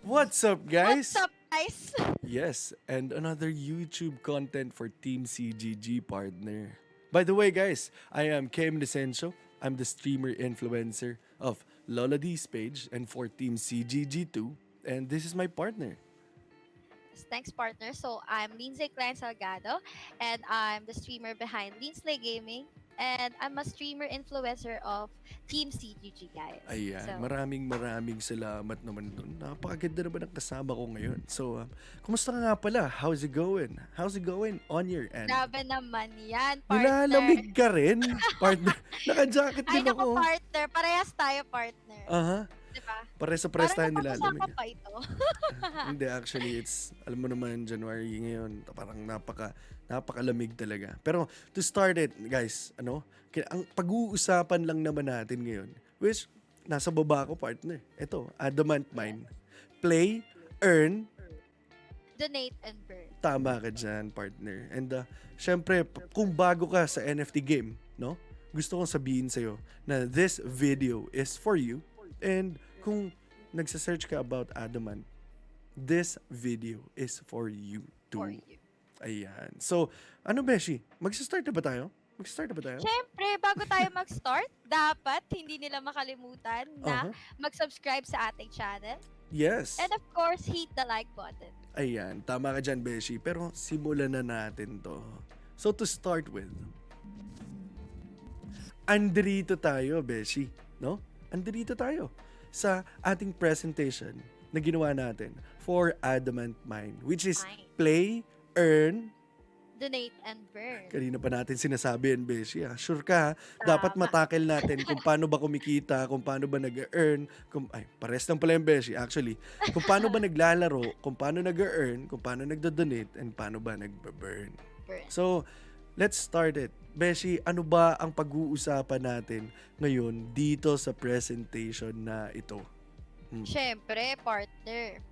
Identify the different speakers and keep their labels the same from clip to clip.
Speaker 1: What's up,
Speaker 2: What's
Speaker 1: guys?
Speaker 2: up, guys?
Speaker 1: Yes, and another YouTube content for Team CGG partner. By the way, guys, I am Kim Desenso. I'm the streamer influencer of Lola D's page and for Team CGG2. And this is my partner.
Speaker 2: Thanks, partner. So, I'm Lindsay Klein Salgado, and I'm the streamer behind Linsley Gaming, and I'm a streamer influencer of Team CGG, guys.
Speaker 1: Ayan,
Speaker 2: So,
Speaker 1: maraming salamat naman dun. Napakaganda naman ang kasama ko ngayon. So, kumusta ka nga pala? How's it going? How's it going on your end?
Speaker 2: grabe naman yan, partner.
Speaker 1: Nilalamig ka rin, partner. Naka-jacket
Speaker 2: Ay,
Speaker 1: din
Speaker 2: naku,
Speaker 1: ako.
Speaker 2: partner. Parehas tayo, partner.
Speaker 1: Aha.
Speaker 2: Diba?
Speaker 1: Pares-pares
Speaker 2: Parang
Speaker 1: tayo
Speaker 2: napag-usapan
Speaker 1: nilalamig.
Speaker 2: pa ito.
Speaker 1: Hindi, actually, alam mo naman, January ngayon, parang napakalamig talaga. Pero, to start it, guys, ang pag-uusapan lang naman natin ngayon, which, nasa baba ko, partner. Ito, Adamant Mine. Play, earn,
Speaker 2: Donate and burn.
Speaker 1: tama ka dyan, partner. And, syempre, kung bago ka sa NFT game, no? Gusto kong sabihin sa'yo na this video is for you. And, kung nagsasearch ka about Adamant, this video is for you too.
Speaker 2: For you.
Speaker 1: Ayan. So, Beshi? Magsa-start na ba tayo?
Speaker 2: Siyempre, bago tayo mag-start, dapat hindi nila makalimutan na
Speaker 1: Uh-huh.
Speaker 2: mag-subscribe sa ating channel.
Speaker 1: Yes.
Speaker 2: And of course, hit the like button.
Speaker 1: Ayan. Tama ka dyan, Beshi. Pero simulan na natin to. So, to start with, andito tayo, Beshi. No? Andito tayo sa ating presentation na ginawa natin for Adamant Mine, which is
Speaker 2: Mine.
Speaker 1: play, earn.
Speaker 2: Donate and burn.
Speaker 1: Kanina pa natin sinasabi yan, Beshi. Sure ka, dapat matakel natin kung paano ba kumikita, kung paano ba nag-earn, pares lang pala yung Beshi, actually. Kung paano ba naglalaro, kung paano nag-earn, kung paano nagdo-donate, and paano ba nag-burn.
Speaker 2: Burn.
Speaker 1: So, let's start it. Beshi, ano ba ang pag-uusapan natin ngayon dito sa presentation na ito?
Speaker 2: Siyempre, partner.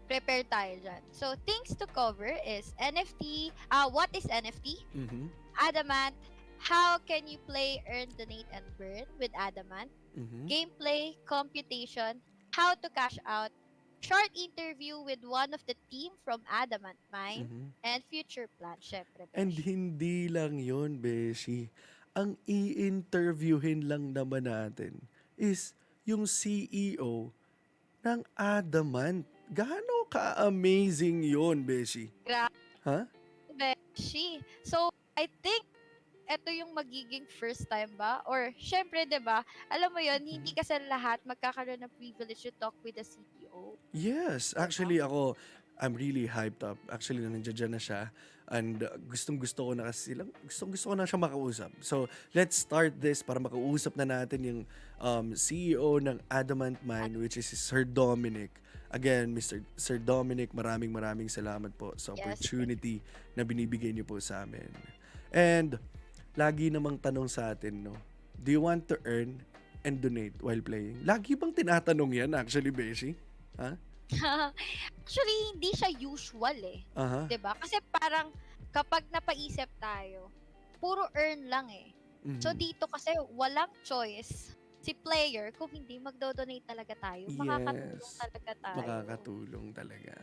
Speaker 2: Prepare tayo dyan. So, things to cover is NFT. What is NFT?
Speaker 1: Mhm.
Speaker 2: Adamant. How can you play, earn, donate, and burn with Adamant?
Speaker 1: Mhm.
Speaker 2: Gameplay, computation, how to cash out, short interview with one of the team from Adamant Mine,
Speaker 1: Mhm.
Speaker 2: and future plan, syempre.
Speaker 1: And
Speaker 2: Besh.
Speaker 1: hindi lang yun, Beshi. Ang i-interviewin lang naman natin is yung CEO ng Adamant. Gaano ka-amazing yun, Beshi?
Speaker 2: Grabe,
Speaker 1: Ha?
Speaker 2: Beshi. So, I think ito yung magiging first time ba? Or, syempre, 'di ba? Alam mo yon, hindi kasi lahat magkakaroon ng privilege to talk with the CEO.
Speaker 1: Yes, actually ako, I'm really hyped up. Actually, nandiyan na siya. And gustong-gusto ko na kasi gustong-gusto ko na siya makausap. So, let's start this para makausap na natin yung CEO ng Adamant Mine, which is si Sir Dominic. Again, Sir Dominic, maraming salamat po sa
Speaker 2: Yes,
Speaker 1: opportunity na binibigay niyo po sa amin. And, lagi namang tanong sa atin, no? Do you want to earn and donate while playing? Lagi bang tinatanong yan, actually, Beshi? Ha?
Speaker 2: Actually, hindi siya usual eh.
Speaker 1: Aha.
Speaker 2: 'Di ba? Kasi parang kapag napaisip tayo, puro earn lang eh. So
Speaker 1: Mhm.
Speaker 2: dito kasi walang choice si player kung hindi magdo-donate talaga tayo. Makakatulong
Speaker 1: Yes.
Speaker 2: talaga tayo.
Speaker 1: Makakatulong talaga.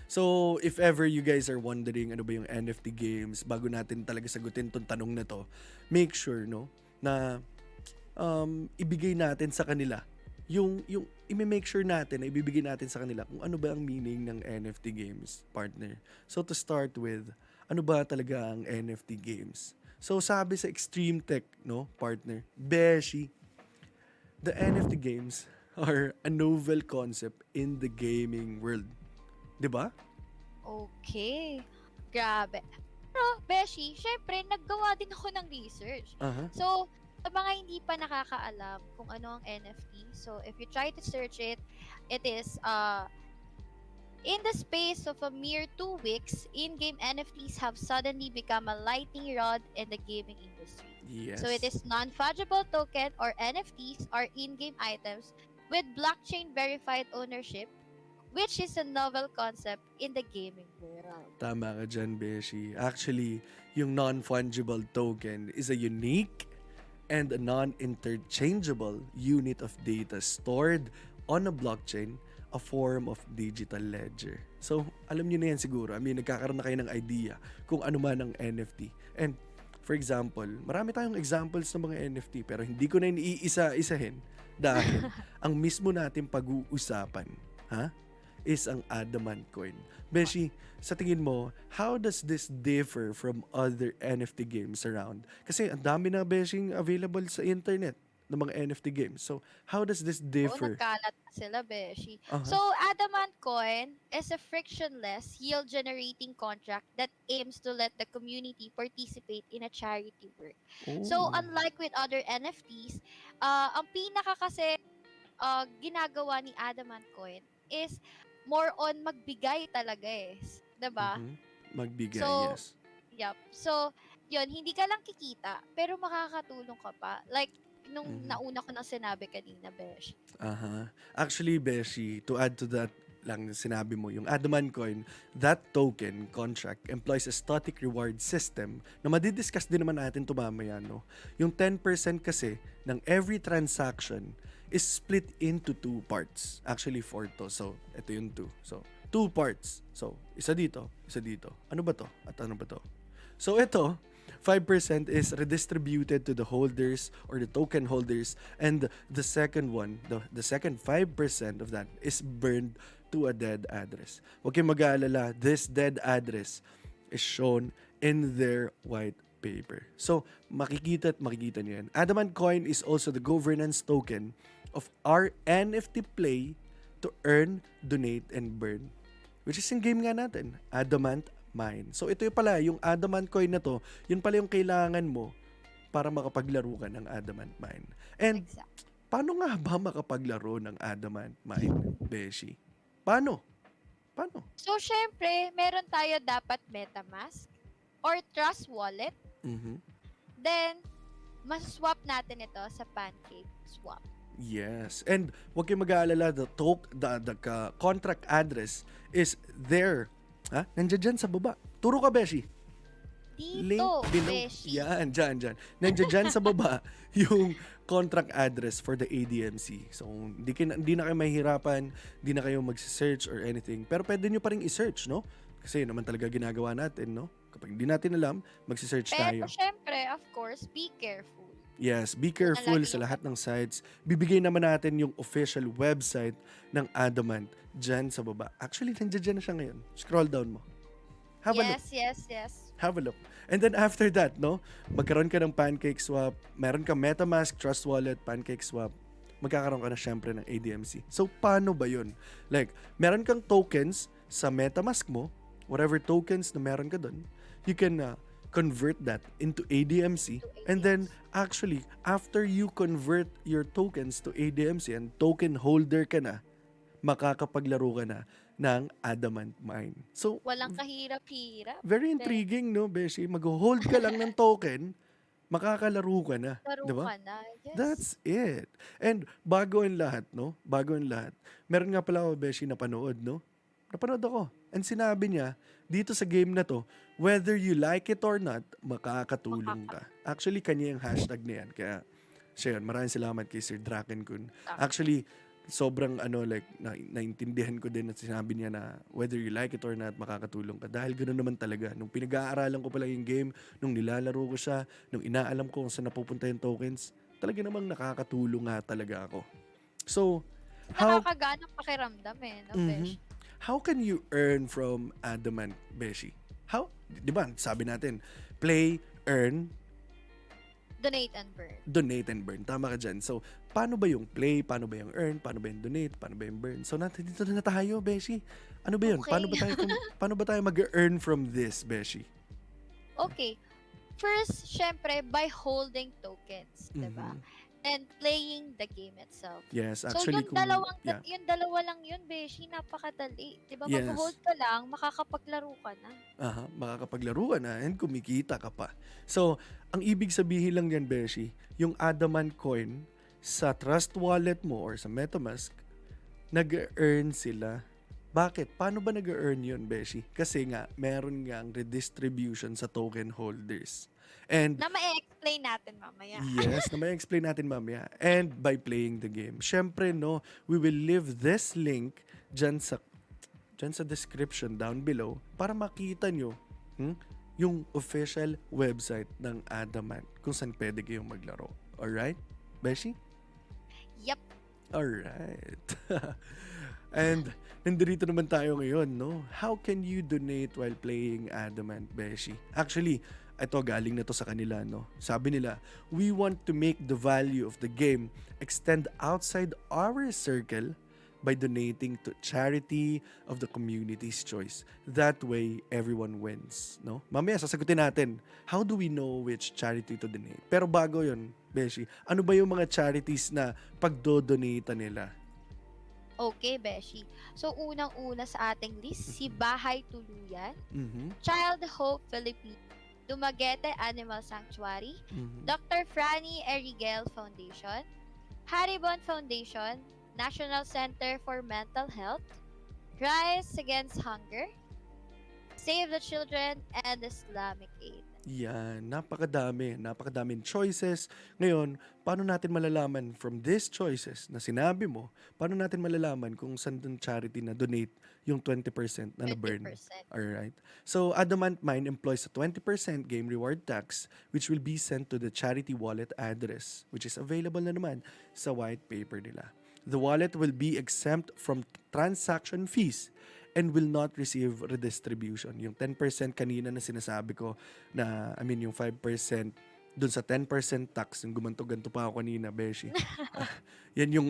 Speaker 1: So, if ever you guys are wondering ano ba yung NFT games, bago natin talaga sagutin tong tanong na to, make sure, no, na ibigay natin sa kanila yung i-make sure natin na ibibigay natin sa kanila kung ano ba ang meaning ng NFT games, partner. So, to start with, ano ba talaga ang NFT games? So, sabi sa Extreme Tech, no, partner, Beshi, the NFT games are a novel concept in the gaming world. 'Di ba?
Speaker 2: Okay. Grabe. Pero, Beshi, syempre, naggawa din ako ng research.
Speaker 1: Aha.
Speaker 2: So, sa mga hindi pa nakakaalam kung ano ang NFT, so if you try to search it, it is, in the space of a mere 2 weeks, in-game NFTs have suddenly become a lightning rod in the gaming industry.
Speaker 1: Yes.
Speaker 2: So it is non-fungible token or NFTs are in-game items with blockchain verified ownership, which is a novel concept in the gaming world.
Speaker 1: Tama ka dyan, Beshi. Actually, yung non-fungible token is a unique and a non-interchangeable unit of data stored on a blockchain, a form of digital ledger. So, alam niyo na yan siguro. I mean, nagkakaroon na kayo ng idea kung ano man ang NFT. And, for example, marami tayong examples ng mga NFT pero hindi ko na iisa-isahin dahil ang mismo natin pag-uusapan, is ang Adamant coin. Beshi, sa tingin mo, how does this differ from other NFT games around? Kasi ang dami na, Beshing, available sa internet ng mga NFT games. So, how does this
Speaker 2: Oo,
Speaker 1: differ?
Speaker 2: nagkalat na sila, beshi.
Speaker 1: Uh-huh.
Speaker 2: So, Adamant Coin is a frictionless, yield-generating contract that aims to let the community participate in a charity work. So,
Speaker 1: Oh.
Speaker 2: unlike with other NFTs, ang pinaka kasi ginagawa ni Adamant Coin is more on magbigay talaga eh. 'Di ba?
Speaker 1: Magbigay,
Speaker 2: So,
Speaker 1: yes.
Speaker 2: yup. So, yun, hindi ka lang kikita, pero makakatulong ka pa. Like, nung nauna ko nang sinabi kanina, Besh.
Speaker 1: Actually, Beshi, to add to that lang sinabi mo, yung Adamant coin, that token contract employs a static reward system na madidiscuss din naman natin mamaya, no? Yung 10% kasi ng every transaction is split into 2 parts. Actually, 4 to. So, ito yung 2. So, 2 parts. So, isa dito, isa dito. Ano ba to? At ano ba to? So, ito, 5% is redistributed to the holders or the token holders, and the second one, the second 5% of that is burned to a dead address. Huwag kayong mag-aalala, this dead address is shown in their white paper. So, makikita nyo yan. Adamant coin is also the governance token of our NFT play to earn, donate, and burn. Which is yung game nga natin, Adamant Mine. So, ito yung pala, yung Adamant coin na to, yun pala yung kailangan mo para makapaglaro ka ng Adamant Mine. And, paano nga ba makapaglaro ng Adamant Mine, Beshi? Paano?
Speaker 2: So, syempre, meron tayo dapat MetaMask or Trust Wallet. Then, mas-swap natin ito sa Pancake Swap.
Speaker 1: Yes. And huwag kayong mag-aalala, the contract address is there. Nandiyan dyan sa baba. Turo ka, Beshi.
Speaker 2: Dito,
Speaker 1: below.
Speaker 2: Beshi.
Speaker 1: Yan, dyan. Nandiyan dyan sa baba yung contract address for the ADMC. So, hindi na kayo mahihirapan, hindi na kayo mag-search or anything. Pero pwede nyo pa rin i-search, no? Kasi yun naman talaga ginagawa natin, no? Kapag hindi natin alam, mag-search tayo.
Speaker 2: Pero syempre, of course, be careful.
Speaker 1: Yes, be careful sa lahat ng sites. Bibigay naman natin yung official website ng Adamant dyan sa baba. Actually, nandiyan na siya ngayon. Scroll down mo. Have a look.
Speaker 2: Yes.
Speaker 1: Have a look. And then after that, no, magkaroon ka ng Pancake Swap, meron ka MetaMask, Trust Wallet, Pancake Swap, magkakaroon ka na syempre ng ADMC. So, paano ba yun? Like, meron kang tokens sa MetaMask mo, whatever tokens na meron ka doon, you can convert that into ADMC. And then, actually, after you convert your tokens to ADMC and token holder ka na, makakapaglaro ka na ng Adamant Mine. So,
Speaker 2: walang kahirap-hirap.
Speaker 1: Very intriguing, no, Beshi? Mag-hold ka lang ng token, makakalaro ka na.
Speaker 2: Laro ka na. Yes.
Speaker 1: That's it. And bago ang lahat, no? Meron nga pala ako, Beshi, napanood, no? Napanood ako. And sinabi niya, dito sa game na to, whether you like it or not, makakatulong ka. Actually, kanya yung hashtag na yan. Kaya, siya yun. Maraming salamat kay Sir Drakenkun. Actually, sobrang naintindihan ko din at sinabi niya na whether you like it or not, makakatulong ka. Dahil ganoon naman talaga. Nung pinag-aaralan ko pala yung game, nung nilalaro ko siya, nung inaalam ko kung saan napupunta yung tokens, talaga namang nakakatulong nga talaga ako. So,
Speaker 2: nakakaganang pakiramdam no, Besh?
Speaker 1: How can you earn from Adamant, Beshi? How? Di ba, sabi natin, play, earn,
Speaker 2: donate and burn.
Speaker 1: Donate and burn. Tama ka dyan. So, paano ba yung play? Paano ba yung earn? Paano ba yung donate? Paano ba yung burn? So, dito na tayo, Beshi. Ano ba yun?
Speaker 2: Okay.
Speaker 1: Paano ba tayo mag-earn from this, Beshi?
Speaker 2: Okay. First, syempre, by holding tokens, diba? And playing the game itself.
Speaker 1: Yes,
Speaker 2: So,
Speaker 1: actually,
Speaker 2: yung dalawa lang yun, Beshi, napakadali. Diba?
Speaker 1: Yes.
Speaker 2: Mag-hold ka lang, makakapaglaro ka na.
Speaker 1: Makakapaglaro ka na and kumikita ka pa. So, ang ibig sabihin lang yan, Beshi, yung Adamant coin sa Trust Wallet mo or sa MetaMask, nag-earn sila. Bakit? Paano ba nag-earn yun, Beshi? Kasi nga, meron nga ang redistribution sa token holders. And
Speaker 2: Na ma-explain natin mamaya.
Speaker 1: yes, na may explain natin mamaya. And by playing the game. Syempre, no, we will leave this link dyan sa description down below para makita nyo yung official website ng Adamant kung saan pwede kayong maglaro. Alright? Beshi?
Speaker 2: Yep.
Speaker 1: Alright. And nandito naman tayo ngayon, no? How can you donate while playing Adamant, Beshi? Actually, ito galing na to sa kanila, no? Sabi nila, we want to make the value of the game extend outside our circle by donating to charity of the community's choice. That way, everyone wins, no? Mamaya sasagutin natin, how do we know which charity to donate? Pero bago yun, Beshi, ano ba yung mga charities na pagdodonate nila?
Speaker 2: Okay, Beshi. So, unang-una sa ating list, si Bahay Tuluyan,
Speaker 1: Mhm.
Speaker 2: Child Hope Philippines, Dumaguete Animal Sanctuary,
Speaker 1: Mhm.
Speaker 2: Dr. Franny Erigel Foundation, Haribon Foundation, National Center for Mental Health, Rise Against Hunger, Save the Children, and Islamic Aid.
Speaker 1: Yan, napakadaming choices. Ngayon, paano natin malalaman from these choices na sinabi mo, paano natin malalaman kung saan dun charity na donate yung 20% na na-burn?
Speaker 2: 20%.
Speaker 1: Alright. So, Adamant Mine employs a 20% game reward tax which will be sent to the charity wallet address which is available na naman sa white paper nila. The wallet will be exempt from transaction fees and will not receive redistribution. Yung 10% kanina na sinasabi ko na, yung 5% dun sa 10% tax, yung gumanto-ganto pa ako kanina, Beshi. Yan yung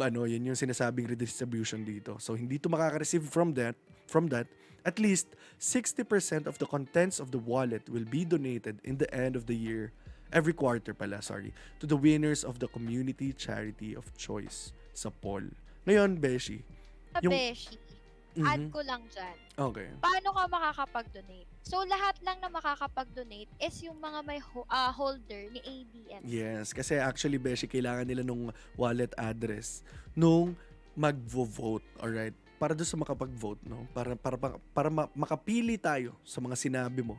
Speaker 1: sinasabing redistribution dito. So, hindi to makaka-receive from that, at least 60% of the contents of the wallet will be donated in the end of the year, every quarter to the winners of the community charity of choice sa poll. Ngayon, Beshi,
Speaker 2: Sa
Speaker 1: yung...
Speaker 2: Beshi,
Speaker 1: Mhm.
Speaker 2: add ko lang dyan.
Speaker 1: Okay.
Speaker 2: Paano ka makakapag-donate? So, lahat lang na makakapag-donate is yung mga may holder ni ADN.
Speaker 1: Yes, kasi actually, Beshi, kailangan nila nung wallet address nung magvo-vote, alright? Para doon sa makapag-vote, no? Para makapili tayo sa mga sinabi mo,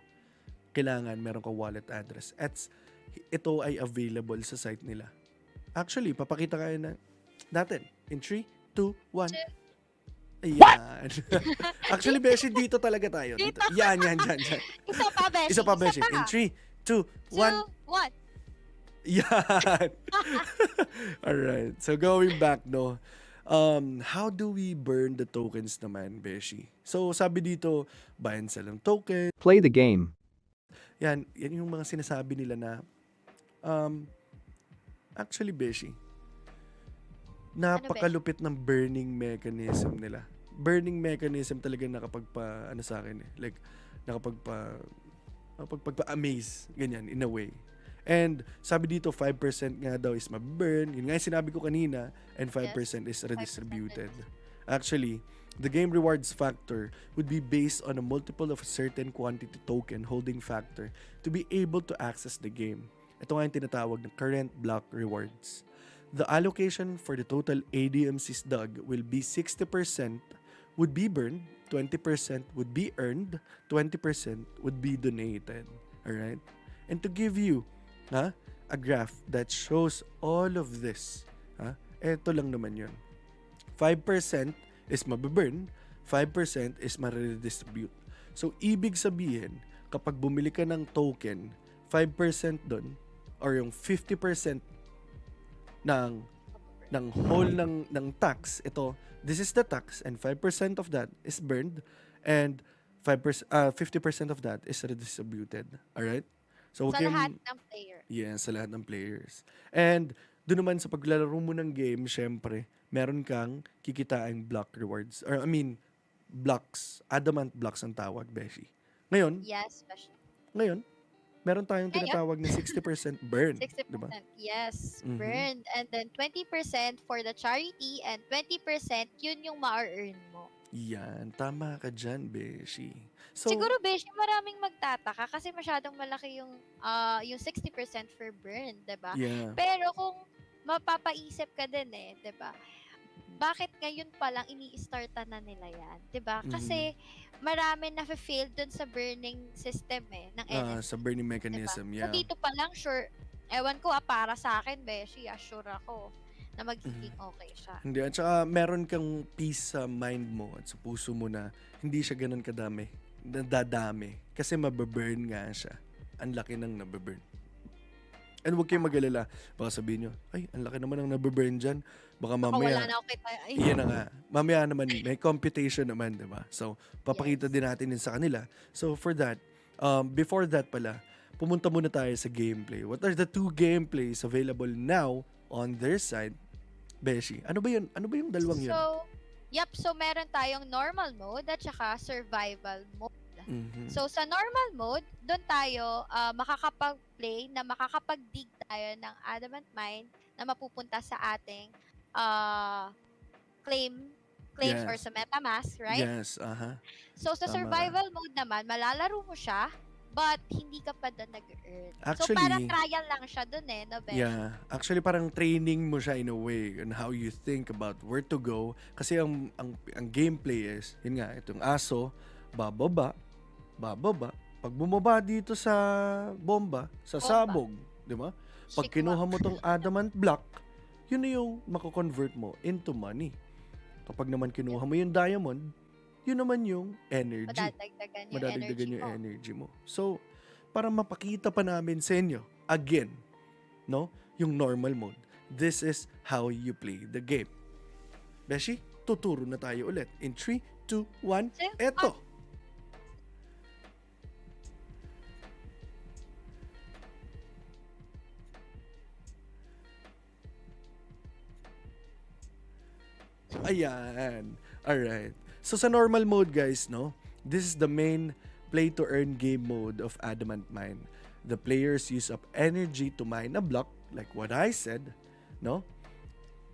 Speaker 1: kailangan meron kang wallet address. At ito ay available sa site nila. Actually, papakita kayo natin. In 3, 2, 1. Ayan. Actually, Beshi, dito talaga tayo. Dito. Yan.
Speaker 2: Isa pa, Beshi.
Speaker 1: Isa pa, Beshi. In 3, 2, 1.
Speaker 2: 1.
Speaker 1: Yan. Alright. So, going back, no. How do we burn the tokens naman, Beshi? So, sabi dito, buy and sell ng token.
Speaker 3: Play the game.
Speaker 1: Yan yung mga sinasabi nila na, actually, Beshi, napakalupit ng burning mechanism nila. Burning mechanism talaga nakapagpa, sa akin eh. Like, nakapagpa-amaze. Ganyan, in a way. And sabi dito, 5% nga daw is maburn. Yun nga yung sinabi ko kanina. And 5% is redistributed. Actually, the game rewards factor would be based on a multiple of a certain quantity token holding factor to be able to access the game. Ito nga yung tinatawag na current block rewards. The allocation for the total ADMCs dug will be 60% would be burned, 20% would be earned, 20% would be donated. Alright? And to give you a graph that shows all of this, eto lang naman yun. 5% is mababurn, 5% is ma-redistribute. So, ibig sabihin, kapag bumili ka ng token, 5% dun, or yung 50% ng whole ng tax, this is the tax, and 5% of that is burned, and 50% of that is redistributed. Alright? So,
Speaker 2: Sa lahat ng player.
Speaker 1: Yes, sa lahat ng players. And doon naman sa paglalaro mo ng game, syempre, meron kang kikitaang block rewards. Or blocks. Adamant blocks ang tawag, Beshi. Ngayon,
Speaker 2: Yes, special.
Speaker 1: meron tayong tinatawag na 60% burn.
Speaker 2: 60%.
Speaker 1: Diba?
Speaker 2: Yes,
Speaker 1: Mhm.
Speaker 2: burned. And then 20% for the charity and 20% yun yung ma-earn mo.
Speaker 1: Yan, tama ka dyan, Beshi. So,
Speaker 2: Siguro, Beshi, maraming magtataka kasi masyadong malaki yung 60% for burn, 'di ba?
Speaker 1: yeah.
Speaker 2: Pero kung mapapaisip ka din 'di ba? bakit ngayon pa lang ini-startan na nila yan? 'Di ba?
Speaker 1: Mhm.
Speaker 2: Kasi marami na fail dun sa burning system ng
Speaker 1: Sa
Speaker 2: NFT.
Speaker 1: burning
Speaker 2: 'Di ba?
Speaker 1: mechanism,
Speaker 2: So
Speaker 1: yeah.
Speaker 2: dito pa lang sure, ewan ko para sa akin, beshi, sure ako na
Speaker 1: Mhm.
Speaker 2: magiging okay siya.
Speaker 1: Hindi, at saka meron kang peace sa mind mo at sa puso mo na hindi siya gano'n kadami, nadadami. Kasi mababurn nga siya. Ang laki ng nababurn. And huwag kayong mag-alala. Baka sabihin nyo, ay, ang laki naman ng nababurn dyan. Baka
Speaker 2: Baka wala
Speaker 1: mamaya,
Speaker 2: na ako kita. Ay,
Speaker 1: iyan na nga. Mamaya naman, may computation naman, di ba? So, papakita
Speaker 2: yes.
Speaker 1: din natin yun sa kanila. So, for that, before that pala, pumunta muna tayo sa gameplay. What are the 2 gameplays available now on their side? Beshi, ano ba yun? Ano ba yung dalawang yun?
Speaker 2: So meron tayong normal mode at saka survival mode.
Speaker 1: Mhm.
Speaker 2: So sa normal mode, doon tayo makakapag-play na makakapag-dig tayo ng adamant mine na mapupunta sa ating uh, claims or
Speaker 1: Yes.
Speaker 2: sa MetaMask, right?
Speaker 1: Yes, aha.
Speaker 2: So sa
Speaker 1: Tama ka.
Speaker 2: survival mode naman, malalaro mo siya but hindi ka pa doon nag-earn. So
Speaker 1: Actually,
Speaker 2: parang trial lang siya doon no, Besh?
Speaker 1: yeah. Actually, parang training mo siya in a way on how you think about where to go. Kasi ang gameplay is, yun nga, itong aso, bababa, bababa. Pag bumaba dito sa bomba, sa
Speaker 2: Bomba.
Speaker 1: sabog, di ba? Pag
Speaker 2: Shikwa.
Speaker 1: kinuha mo tong adamant block, yun na yung mako-convert mo into money. Kapag naman kinuha mo yung diamond, yun naman yung energy.
Speaker 2: Madadagdagan yung energy mo.
Speaker 1: energy mo. So, para mapakita pa namin sa inyo, again, no, yung normal mode. This is how you play the game. Beshi, tuturo na tayo ulit. In 3, 2, 1, eto. Ayan. Alright. So sa normal mode guys, no, this is the main play to earn game mode of Adamant Mine. The players use up energy to mine a block, like what I said, no?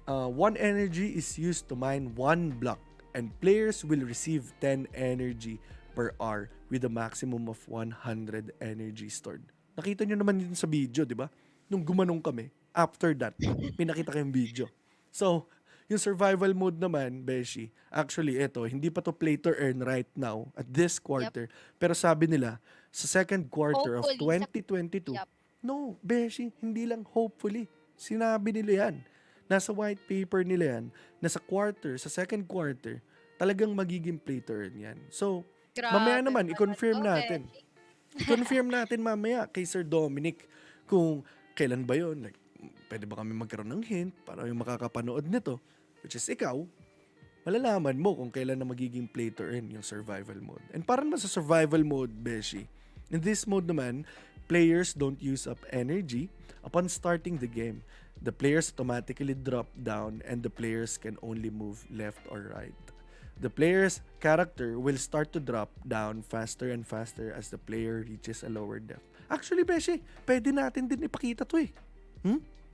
Speaker 1: 1 energy is used to mine 1 block, and players will receive 10 energy per hour with a maximum of 100 energy stored. Nakita nyo naman yun sa video, di ba? Nung gumanong kami, after that, may nakita kayong video. So, yung survival mode naman, Beshi, actually, ito, hindi pa to play to earn right now at this quarter. Pero sabi nila, sa second quarter of
Speaker 2: Hopefully,
Speaker 1: 2022,
Speaker 2: Yup.
Speaker 1: no, Beshi, hindi lang hopefully. Sinabi nila yan. Nasa white paper nila yan, nasa quarter, sa second quarter, talagang magiging play to earn yan. So, mamaya
Speaker 2: Grabe
Speaker 1: naman,
Speaker 2: naman
Speaker 1: i-confirm
Speaker 2: to,
Speaker 1: natin.
Speaker 2: Beshi.
Speaker 1: I-confirm natin mamaya kay Sir Dominic kung kailan ba yun. Like, pwede ba kami magkaroon ng hint para yung makakapanood nito, which is ikaw, malalaman mo kung kailan na magiging play to earn yung survival mode. And para naman sa survival mode, Beshi, in this mode naman, players don't use up energy upon starting the game. The players automatically drop down and the players can only move left or right. The player's character will start to drop down faster and faster as the player reaches a lower depth. Actually, Beshi, pwede natin din ipakita to eh.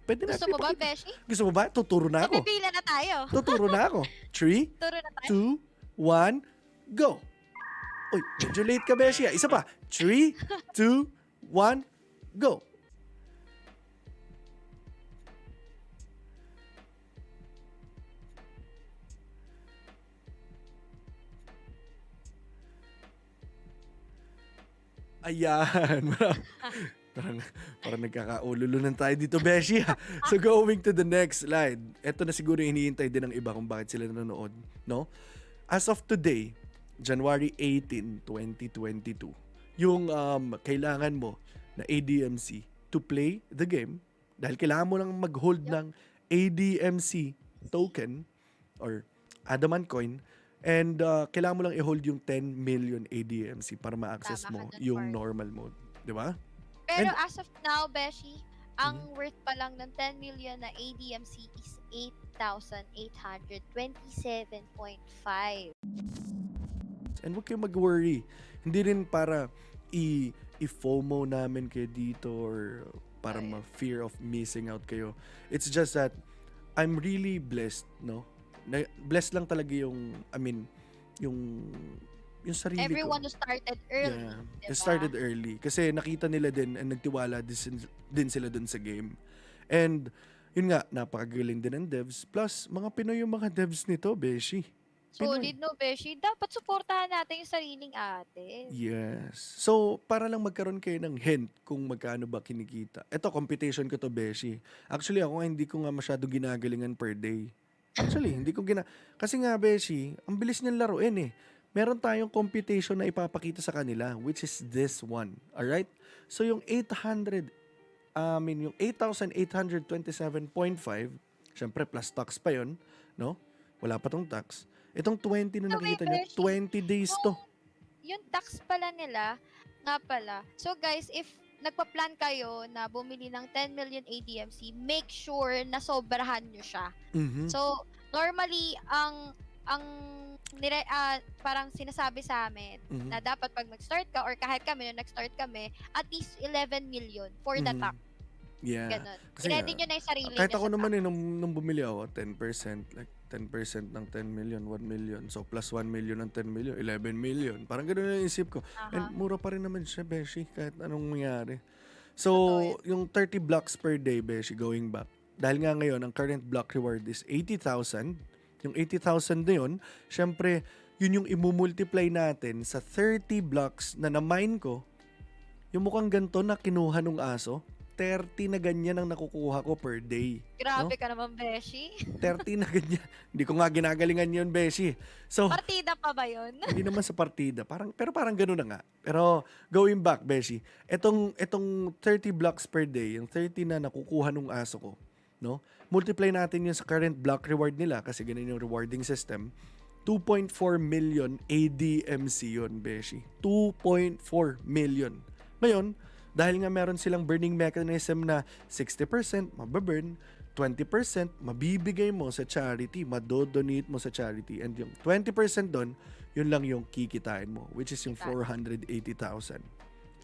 Speaker 1: Pwede
Speaker 2: Gusto
Speaker 1: natin
Speaker 2: mo ba,
Speaker 1: ipakita.
Speaker 2: Beshi?
Speaker 1: Gusto mo ba? Tuturo na ako.
Speaker 2: Pipila na tayo.
Speaker 1: Tuturo na ako. 3,
Speaker 2: Turo na tayo.
Speaker 1: 2, 1, go! Uy, medyo late ka, Beshi. Isa pa. 3, 2, 1, go! Ayan. Parang nagkakaululunan tayo dito, Beshi. So going to the next slide. Ito na siguro yung hinihintay din ng iba kung bakit sila nanonood, no? As of today, January 18, 2022, yung kailangan mo na ADMC to play the game, dahil kailangan mo lang mag-hold ng ADMC token or Adamant coin, and kailangan mo lang i-hold yung 10 million ADMC para ma-access
Speaker 2: Tama ka
Speaker 1: mo
Speaker 2: dun,
Speaker 1: yung
Speaker 2: Mark.
Speaker 1: normal mode. Di ba?
Speaker 2: Pero as of now, Beshi, ang worth pa lang ng 10 million na ADMC is 8,827.5.
Speaker 1: And huwag kayong mag-worry. Hindi rin para i-FOMO namin kayo dito or para ma-fear of missing out kayo. It's just that I'm really blessed, no? Blessed lang talaga yung, yung sarili
Speaker 2: Everyone
Speaker 1: ko.
Speaker 2: who started early.
Speaker 1: Yeah,
Speaker 2: Diba?
Speaker 1: started early. Kasi nakita nila din and nagtiwala din sila dun sa game. And Yun nga, napakagaling din ng devs. Plus, mga Pinoy yung mga devs nito, beshi. Pinoy.
Speaker 2: Solid, no, Beshi? Dapat suportahan natin yung sariling atin.
Speaker 1: Yes. So, para lang magkaroon kayo ng hint kung magkano ba kinikita. Ito, computation ko to, beshi. Actually, ako nga hindi ko nga masyado ginagalingan per day. Actually, hindi ko Kasi nga, beshi, ang bilis niyang laruin eh. Meron tayong computation na ipapakita sa kanila, which is this one. Alright? So, yung 8,827.5, syempre plus tax pa yon, no? Wala pa tong tax. Itong 20 na
Speaker 2: No, wait,
Speaker 1: nakikita nyo,
Speaker 2: Beshi.
Speaker 1: 20 days to.
Speaker 2: Yung tax pala nila, nga pala. So guys, if nagpa-plan kayo na bumili ng 10 million ADMC, make sure na sobrahan nyo siya.
Speaker 1: Mhm.
Speaker 2: So, normally, parang sinasabi sa amin
Speaker 1: Mhm.
Speaker 2: na dapat pag nag-start ka or kahit kami, nung nag-start kami, at least 11 million for the
Speaker 1: Mhm.
Speaker 2: tax.
Speaker 1: Yeah.
Speaker 2: Ganon.
Speaker 1: Kasi
Speaker 2: I-ready
Speaker 1: nga,
Speaker 2: nyo na yung sarili
Speaker 1: kahit
Speaker 2: nyo
Speaker 1: ako
Speaker 2: sa
Speaker 1: naman
Speaker 2: tax.
Speaker 1: nung bumili ako, 10%, like 10% ng 10 million, 1 million. So, plus 1 million ng 10 million, 11 million. Parang ganun na isip ko. And
Speaker 2: Aha.
Speaker 1: mura pa rin naman siya, beshi, kahit anong mangyari.
Speaker 2: Totoo
Speaker 1: So,
Speaker 2: yan.
Speaker 1: yung 30 blocks per day, beshi, going back. Dahil nga ngayon, ang current block reward is 80,000. Yung 80,000 na yun, syempre, yun yung imumultiply natin sa 30 blocks na na-mine ko. Yung mukhang ganito na kinuha nung aso, 30 na ganyan ang nakukuha ko per day.
Speaker 2: Grabe ka naman, Beshi.
Speaker 1: 30 na ganyan. Hindi ko nga ginagalingan yun, beshi. So,
Speaker 2: Partida pa ba yun?
Speaker 1: hindi naman sa partida. Pero parang gano'n na nga. Pero going back, beshi, etong 30 blocks per day, yung 30 na nakukuha nung aso ko, no? Multiply natin yun sa current block reward nila kasi ganun yung rewarding system. 2.4 million ADMC yun, beshi. 2.4 million. Ngayon, dahil nga meron silang burning mechanism na 60% mababurn, 20% mabibigay mo sa charity, madodonate mo sa charity, and yung 20% doon, yun lang yung kikitain mo, which is yung 480,000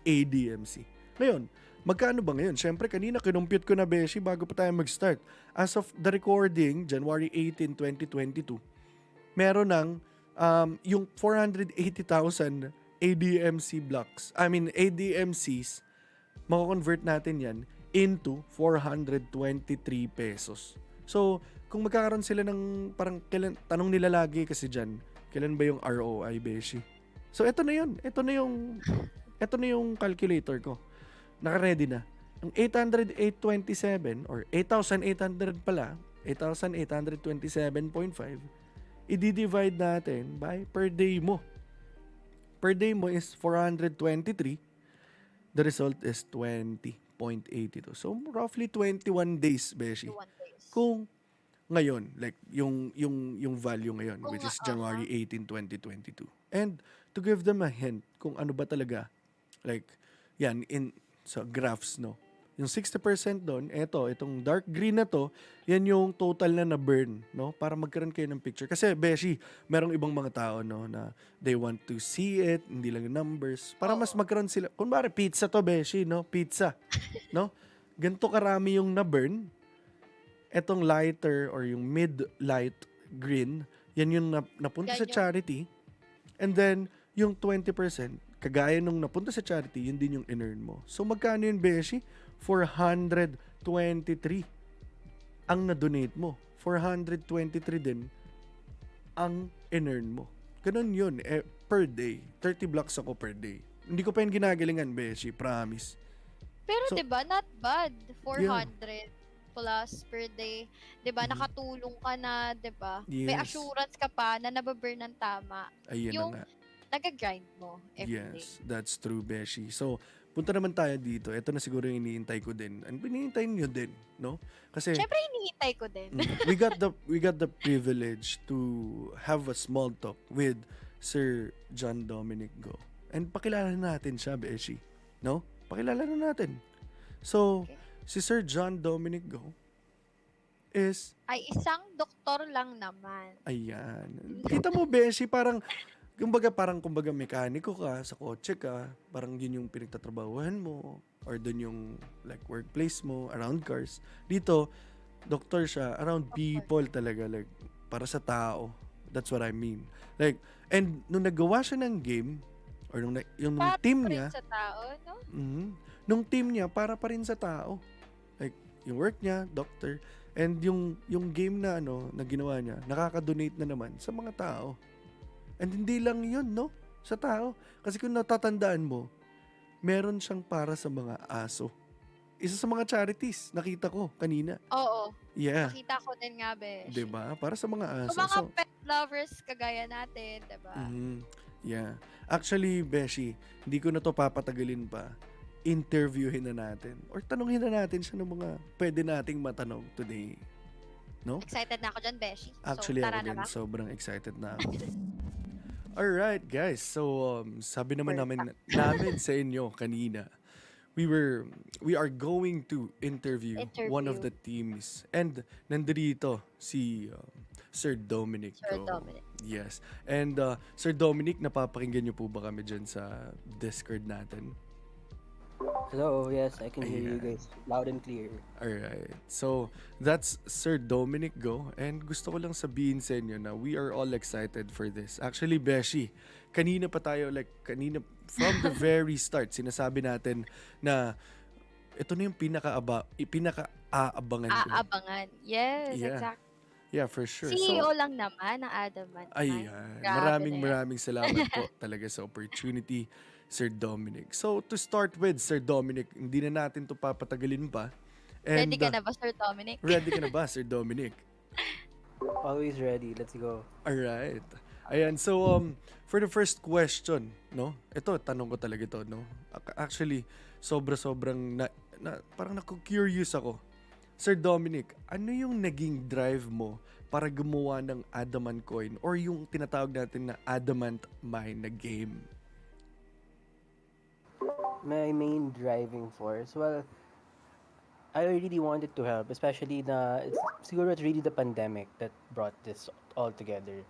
Speaker 1: ADMC. Ngayon, magkano ba ngayon? Siyempre, kanina kinumpute ko na, beshi, bago pa tayo mag-start. As of the recording, January 18, 2022, meron ng yung 480,000 ADMC blocks. ADMCs, mako-convert natin yan into 423 pesos. So, kung magkakaroon sila ng parang tanong nila lagi kasi dyan, kailan ba yung ROI, beshi? So, ito na yun. Ito na yung calculator ko. Naka-ready na. Ang 8,827 or 8,800 pala, 8,827.5, i-divide natin by per day mo. Per day mo is 423. The result is 20.82. So, roughly 21 days, beshi.
Speaker 2: 1 days.
Speaker 1: Kung ngayon, like, yung value ngayon,
Speaker 2: Kung
Speaker 1: which is
Speaker 2: nga,
Speaker 1: January 18, 2022. And to give them a hint kung ano ba talaga, like, yan, sa graphs, no? Yung 60% doon, itong dark green na to, yan yung total na na-burn, no? Para magkaroon kayo ng picture. Kasi, beshi, merong ibang mga tao, no, na they want to see it, hindi lang yung numbers. Para mas magkaroon sila, kunwari, pizza to, beshi, no? Pizza, no? Ganito karami yung na-burn. Etong lighter or yung mid-light green, yan yung napunta
Speaker 2: Yan
Speaker 1: sa
Speaker 2: yung-
Speaker 1: charity. And then, yung 20%, kagaya nung napunta sa charity, yun din yung in-earn mo. So, magkano yun, beshi? 423 ang na-donate mo. 423 din ang in-earn mo. Ganun yun, per day. 30 blocks ako per day. Hindi ko pa yung ginagalingan, beshi, promise.
Speaker 2: Pero
Speaker 1: So,
Speaker 2: 'di ba not bad. 400 plus per day. 'Di ba?
Speaker 1: Mhm.
Speaker 2: Nakatulong ka na, 'di ba? May
Speaker 1: Yes.
Speaker 2: assurance ka pa na nababurn ng tama.
Speaker 1: Ayun
Speaker 2: yung
Speaker 1: na nga.
Speaker 2: Nag-grind mo every day.
Speaker 1: Yes, that's true, beshi. So, punta naman tayo dito. Ito na siguro yung iniintay ko din. And iniintay nyo din, no? Kasi
Speaker 2: Syempre hinihintay ko din.
Speaker 1: we got the privilege to have a small talk with Sir John Dominic Go. And pakilala natin siya, beshi. No? Pakilala na natin. So,
Speaker 2: Okay.
Speaker 1: si Sir John Dominic Go is,
Speaker 2: Ay isang doktor lang naman.
Speaker 1: ayan. Kita mo, beshi, parang kumbaga mekaniko ka, sa kotse ka, parang yun yung pinagtatrabahuhan mo, or dun yung like workplace mo, around cars. Dito, doktor siya, around people talaga, like, para sa tao. That's what I mean. Like, and nung nagawa siya ng game, or yung
Speaker 2: Para
Speaker 1: team
Speaker 2: pa rin
Speaker 1: niya,
Speaker 2: sa tao, no?
Speaker 1: nung team niya, para pa rin sa tao. Like, yung work niya, doctor, and yung game na na ginawa niya, nakaka-donate na naman sa mga tao. And hindi lang yun, no? Sa tao. Kasi kung natatandaan mo, meron siyang para sa mga aso. Isa sa mga charities, nakita ko kanina.
Speaker 2: Oo.
Speaker 1: Yeah.
Speaker 2: Nakita ko din nga, besh.
Speaker 1: 'Di ba? Para sa mga
Speaker 2: Sa
Speaker 1: aso.
Speaker 2: mga
Speaker 1: So,
Speaker 2: pet lovers kagaya natin, diba?
Speaker 1: yeah. Actually, Beshi, hindi ko na to papatagalin pa. Interviewin na natin. Or tanungin na natin siya ng mga pwede nating matanong today. No?
Speaker 2: Excited na ako dyan, beshi.
Speaker 1: Actually,
Speaker 2: so, tara
Speaker 1: ako
Speaker 2: na
Speaker 1: din.
Speaker 2: ba?
Speaker 1: Sobrang excited na ako. Alright, guys. So, sabi naman namin sa inyo kanina, we are going to interview one of the teams. And nandito si Sir Dominic.
Speaker 2: Sir Dominic.
Speaker 1: Yes. And Sir Dominic, napapakinggan niyo po ba kami dyan sa Discord natin?
Speaker 3: Hello, yes, I can hear you
Speaker 1: Ayan.
Speaker 3: guys loud and clear.
Speaker 1: Alright. So, that's Sir Dominic Go. And gusto ko lang sabihin sa inyo na we are all excited for this. Actually, Beshi, kanina pa tayo, from the very start, sinasabi natin na ito na yung pinaka-aabangan ko.
Speaker 2: Aabangan. Yes,
Speaker 1: Yeah.
Speaker 2: exactly.
Speaker 1: Yeah, for sure.
Speaker 2: CEO lang naman ng Adamant Mine.
Speaker 1: Ayan.
Speaker 2: Grabe na yan.
Speaker 1: Maraming salamat po talaga sa opportunity, Sir Dominic. So, to start with, Sir Dominic, hindi na natin to papatagalin pa. And,
Speaker 2: Ready ka na ba, Sir Dominic?
Speaker 1: ready ka na ba, Sir Dominic?
Speaker 3: Always ready, let's go.
Speaker 1: Alright. Ayan, so, for the first question, no? Ito, tanong ko talaga ito, no? Actually, sobrang parang naku-curious ako. Sir Dominic, ano yung naging drive mo para gumawa ng Adamant Coin or yung tinatawag natin na Adamant Mine na game?
Speaker 3: My main driving force, well, I really wanted to help, especially siguro it's really the pandemic that brought this all together.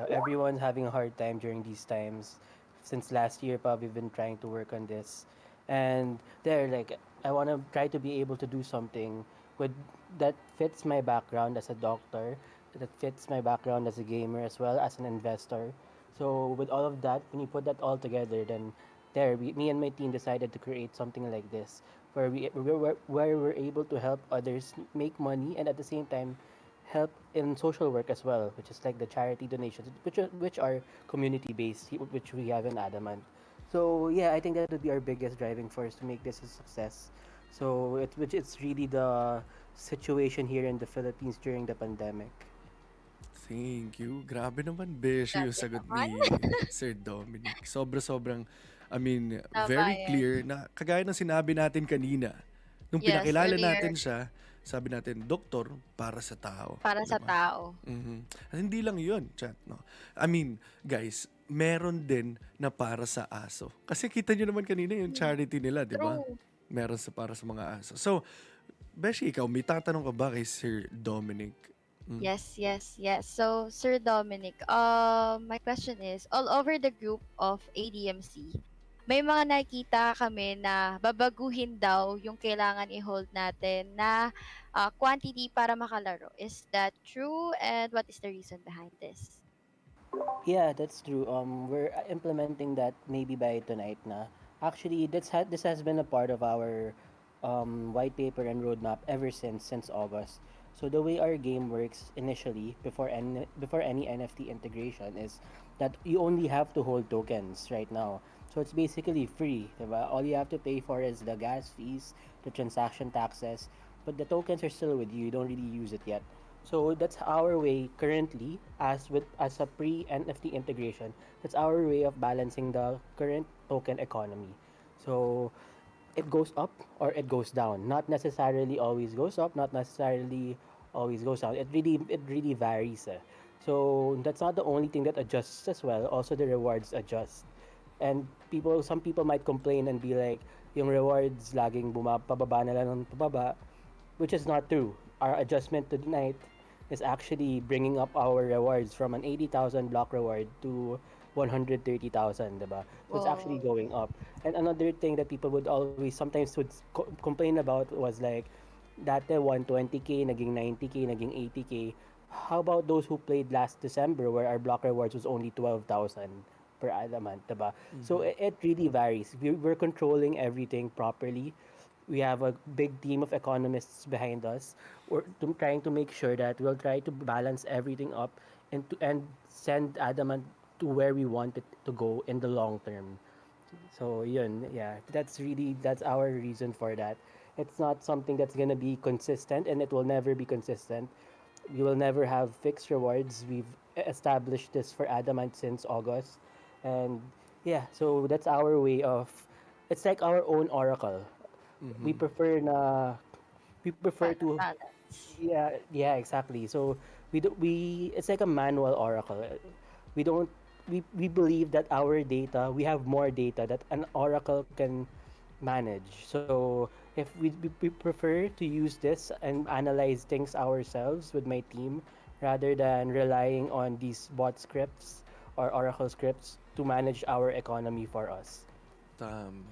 Speaker 3: Everyone's having a hard time during these times. Since last year, we've been trying to work on this. And I want to try to be able to do something that fits my background as a doctor, that fits my background as a gamer as well as an investor. So with all of that, when you put that all together, then me and my team decided to create something like this, where we're able to help others make money and at the same time help in social work as well, which is like the charity donations, which are community based, which we have in Adamant. So yeah, I think that would be our biggest driving force to make this a success. So it's really the situation here in the Philippines during the pandemic.
Speaker 1: Thank you. Grabe naman, Beshi, yung
Speaker 2: Grabe
Speaker 1: sagot
Speaker 2: naman.
Speaker 1: ni Sir Dominic. Sobrang, very
Speaker 2: yan.
Speaker 1: clear na kagaya ng sinabi natin kanina. Nung
Speaker 2: Yes,
Speaker 1: pinakilala
Speaker 2: earlier.
Speaker 1: natin siya, sabi natin, doktor para sa tao.
Speaker 2: Para sa
Speaker 1: Diba?
Speaker 2: tao.
Speaker 1: At hindi lang yun, chat, no? Guys, meron din na para sa aso. Kasi kita nyo naman kanina yung charity nila, di ba?
Speaker 2: True.
Speaker 1: Meron para sa mga aso. So, Beshi, ikaw, may tatanong ka ba kay Sir Dominic?
Speaker 2: Yes. So, Sir Dominic, my question is, all over the group of ADMC, may mga nakikita kami na babaguhin daw yung kailangan i-hold natin na quantity para makalaro. Is that true? And what is the reason behind this?
Speaker 3: Yeah, that's true. We're implementing that maybe by tonight na. Actually, this has been a part of our white paper and roadmap ever since August. So the way our game works initially, before any NFT integration, is that you only have to hold tokens right now. So it's basically free, diba? All you have to pay for is the gas fees, the transaction taxes, but the tokens are still with you. You don't really use it yet. So that's our way currently, as a pre-NFT integration. That's our way of balancing the current token economy. So it goes up or it goes down. Not necessarily always goes up, not necessarily always goes down. It really varies. So that's not the only thing that adjusts as well. Also the rewards adjust. And some people might complain and be like, yung rewards laging pababa na lang ng pababa, which is not true. Our adjustment tonight is actually bringing up our rewards from an 80,000 block reward to 130,000, diba? So it's actually
Speaker 2: Wow.
Speaker 3: going up. And another thing that people would always sometimes complain about was like, dati 120k, naging 90k, naging 80k. How about those who played last December where our block rewards was only 12,000 per adamant, diba? So it really varies. We're controlling everything properly. We have a big team of economists behind us. We're trying to make sure that we'll try to balance everything up and send Adamant to where we want it to go in the long term. So yun, yeah, that's our reason for that. It's not something that's gonna be consistent, and it will never be consistent. You will never have fixed rewards. We've established this for Adamant since August, and yeah, so that's our way of. It's like our own oracle. We
Speaker 1: Mm-hmm.
Speaker 3: prefer na we prefer to
Speaker 2: Balance.
Speaker 3: yeah, exactly. So we it's like a manual oracle. We don't we believe that our data, we have more data that an oracle can manage. So if we prefer to use this and analyze things ourselves with my team rather than relying on these bot scripts or oracle scripts to manage our economy for us.
Speaker 1: Tama.